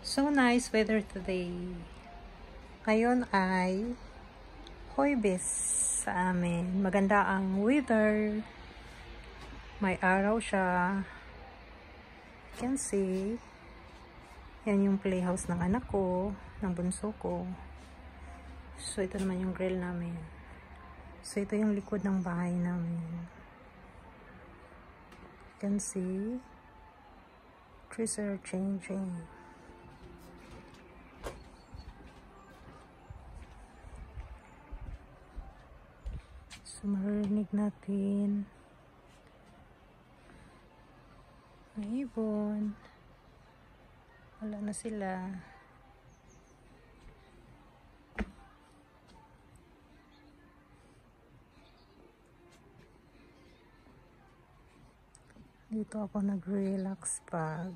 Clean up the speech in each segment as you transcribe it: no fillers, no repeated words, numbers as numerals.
So nice weather today. Ngayon ay Huwebes sa amin. Maganda ang weather. May araw siya. You can see. Yan yung playhouse ng anak ko, ng bunso ko. So ito naman yung grill namin. So ito yung likod ng bahay namin. You can see. Trees are changing. So, maririnig natin ang ibon. Wala na sila. Dito ako nag-relax pag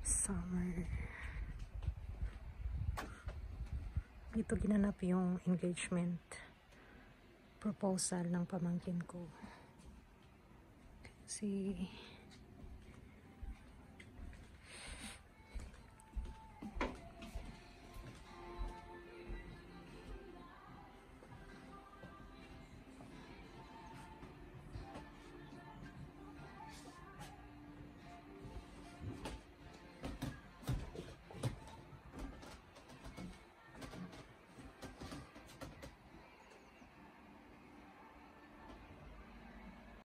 summer. Dito ginanap yung engagement proposal ng pamangkin ko. See.